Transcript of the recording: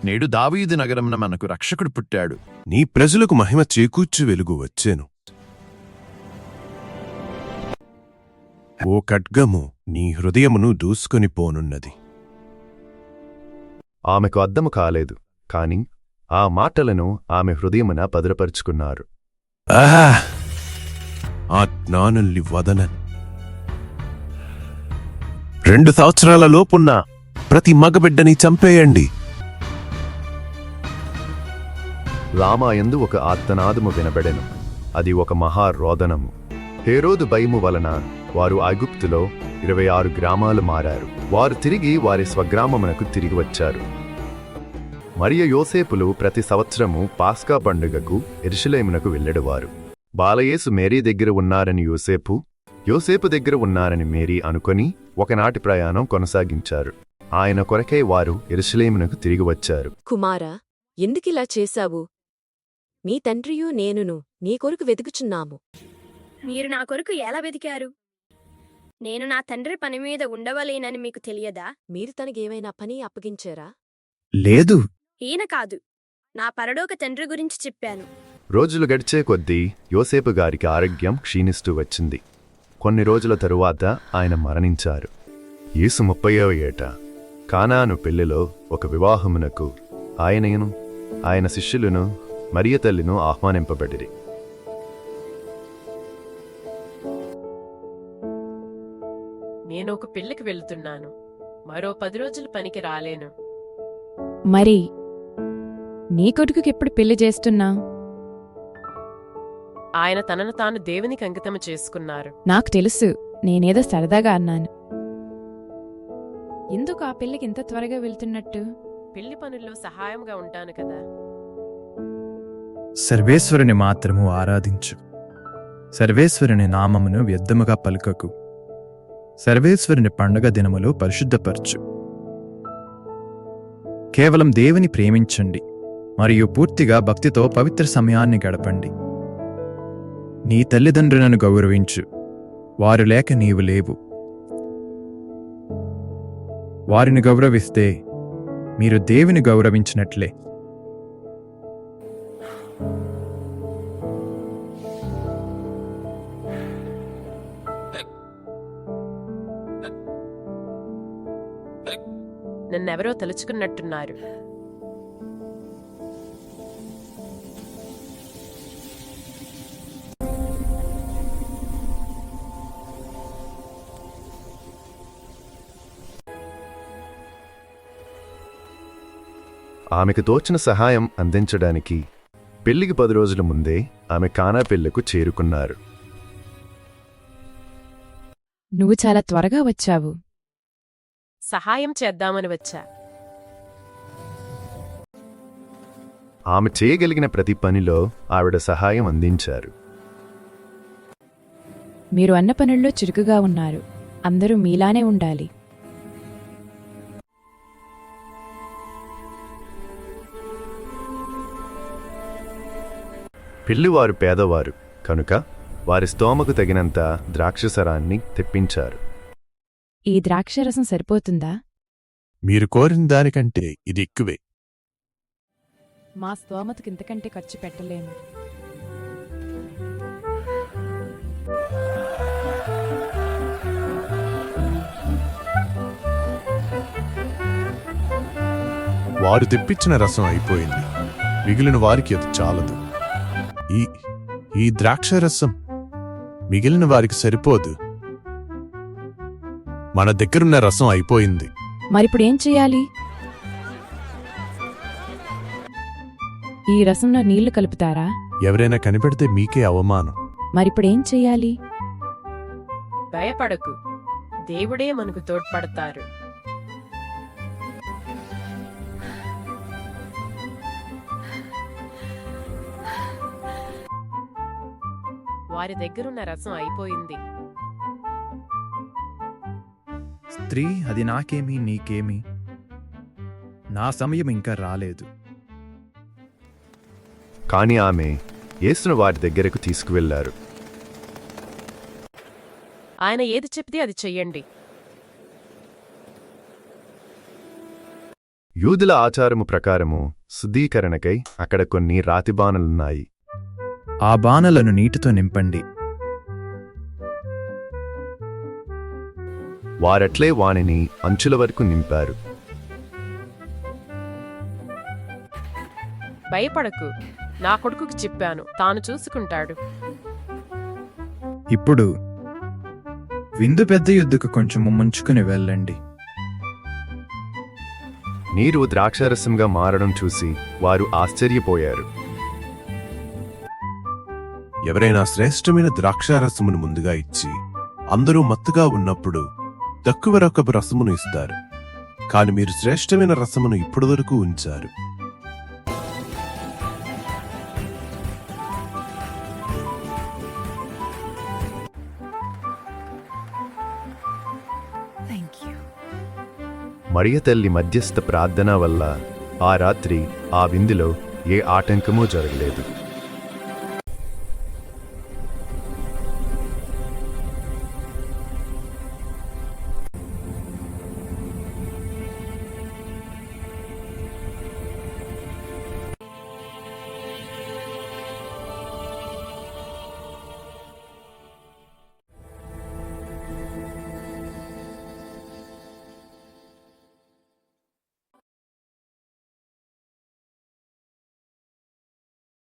నేడు దావీదు నగరమున మనకు రక్షకుడు పుట్టాడు. నీ ప్రజలకు మహిమ చేకూర్చు వెలుగు వచ్చెను. ఓ ఖడ్గము నీ హృదయమును దూసుకొని పోనున్నది. ఆమెకు అద్దము కాలేదు, కాని ఆ మాటలను ఆమె హృదయమున భద్రపరుచుకున్నారు. ఆహా! ఆ జ్ఞానుల్ని వదనను. 2 సంవత్సరాల లోపున్న ప్రతి మగబిడ్డని చంపేయండి. రామా యందు ఒక ఆర్తనాదము వినబడెను. అది ఒక మహారోదనము. హేరోదు భయము వలన వారు ఐగుప్తులో 26 గ్రామాలు మారారు. వారు తిరిగి వారి స్వగ్రామమునకు తిరిగి వచ్చారు. మరియ యోసేపులు ప్రతి సంవత్సరము పాస్కా పండుగకు యెరూషలేమునకు వెళ్ళెడువారు. బాలయేసు మేరీ దగ్గర ఉన్నారని యోసేపు దగ్గర ఉన్నారని మేరీ అనుకొని ఒకనాటి ప్రయాణం కొనసాగించారు. ఆయన కొరకై వారు యెరూషలేమునకు తిరిగి వచ్చారు. కుమారా, ఎందుకిలా చేశావు? నీ తండ్రియూ నేనును నీ కొరకు వెతుకుచున్నాము. మీరు నా కొరకు ఎలా వెతికారు? నేను నా తండ్రి పనిమీద ఉండవలేనని మీకు తెలియదా? మీరు తనకేమైనా పని అప్పగించారా? లేదు. ఈయన కాదు, నా పరలోక తండ్రి గురించి చెప్పాను. రోజులు గడిచే కొద్దీ యోసేపు గారికి ఆరోగ్యం క్షీణిస్తూ వచ్చింది. కొన్ని రోజుల తరువాత ఆయన మరణించారు. యేసు 30వ ఏట కానాను పెళ్లిలో ఒక వివాహమునకు ఆయనను ఆయన శిష్యులను మరియ తల్లిను ఆహ్వానింపబడిరి. నేనొక పెళ్లికి వెళ్తున్నాను. మరో 10 రోజులు పనికి రాలేను. మరి నీ కొడుకుకెప్పుడు పెళ్లి చేస్తున్నా? ఆయన తనను తాను దేవునికి అంకితము చేసుకున్నారు. నాకు తెలుసు, నేనేదో సరదాగా అన్నాను. ఎందుకు ఆ పెళ్లికి ఇంత త్వరగా వెళ్తున్నట్టు? పెళ్లి పనుల్లో సహాయంగా ఉంటాను కదా. సర్వేశ్వరుని మాత్రము ఆరాధించు. సర్వేశ్వరుని నామమును వ్యర్థముగా పలుకకు. సర్వేశ్వరుని పండుగ దినములో పరిశుద్ధపరచు. కేవలం దేవుని ప్రేమించండి మరియు పూర్తిగా భక్తితో పవిత్ర సమయాన్ని గడపండి. నీ తల్లిదండ్రులను గౌరవించు. వారు లేక నీవు లేవు. వారిని గౌరవిస్తే మీరు దేవుని గౌరవించినట్లే. నన్నెవరో తలుచుకున్నట్టున్నారు. ఆమెకు తోచిన సహాయం అందించడానికి పెళ్లికి 10 రోజుల ముందే ఆమె కానా పెళ్లకు చేరుకున్నారు. నువ్వు చాలా త్వరగా వచ్చావు. సహాయం చేద్దామని వచ్చా. ఆమె చేయగలిగిన ప్రతి పనిలో ఆవిడ సహాయం అందించారు. మీరు అన్న పనుల్లో చురుకుగా ఉన్నారు. అందరూ మీలానే ఉండాలి. పెళ్లివారు పేదవారు కనుక వారి స్తోమకు తగినంత ద్రాక్షసరాన్ని తెప్పించారు. ఈ ద్రాక్షరసం సరిపోతుందా? మీరు కోరిన దానికంటే ఇది ఎక్కువే. మా స్తోమతకు ఇంతకంటే ఖర్చు పెట్టలేము. వారు తెప్పించిన రసం అయిపోయింది. మిగిలిన వారికి అది చాలదు. ఈ ద్రాక్షరసం మిగిలిన వారికి సరిపోదు. మన దగ్గరున్న రసం అయిపోయింది. మరిప్పుడేం చెయ్యాలి? ఈ రసంలో నీళ్లు కలుపుతారా? ఎవరైనా కనిపెడితే మీకే అవమానం. మరిప్పుడేం చెయ్యాలి? భయపడకు, దేవుడే మనకు తోడ్పడతారు. వారి దగ్గరున్న రసం అయిపోయింది. స్త్రీ, అది నాకేమి నీకేమి? నా సమయం ఇంకా రాలేదు. కాని ఆమె యేసును వారి దగ్గరకు తీసుకువెళ్లారు. ఆయన ఏది చెప్తే అది చెయ్యండి. యూదుల ఆచారము ప్రకారము శుద్ధీకరణకై అక్కడ కొన్ని రాతిబాణలున్నాయి. ఆ బాణలను నీటితో నింపండి. వారట్లే వానిని అంచుల వరకు నింపారు. భయపడకు, నా కొడుకుకి చెప్పాను, తాను చూసుకుంటాడు. ఇప్పుడు విందు పెద్ద యుద్ధకు కొంచెం ముంచుకుని వెళ్ళండి. నీరు ద్రాక్షారసంగా మారడం చూసి వారు ఆశ్చర్యపోయారు. ఎవరైనా శ్రేష్టమైన ద్రాక్షారసమును ముందుగా ఇచ్చి అందరూ మత్తుగా ఉన్నప్పుడు తక్కువ రకపు రసమును ఇస్తారు. కాని మీరు శ్రేష్టమైన రసమును ఇప్పటి వరకు ఉంచారు. మరియ తల్లి మధ్యస్థ ప్రార్థన వల్ల ఆ రాత్రి ఆ విందులో ఏ ఆటంకమూ జరగలేదు.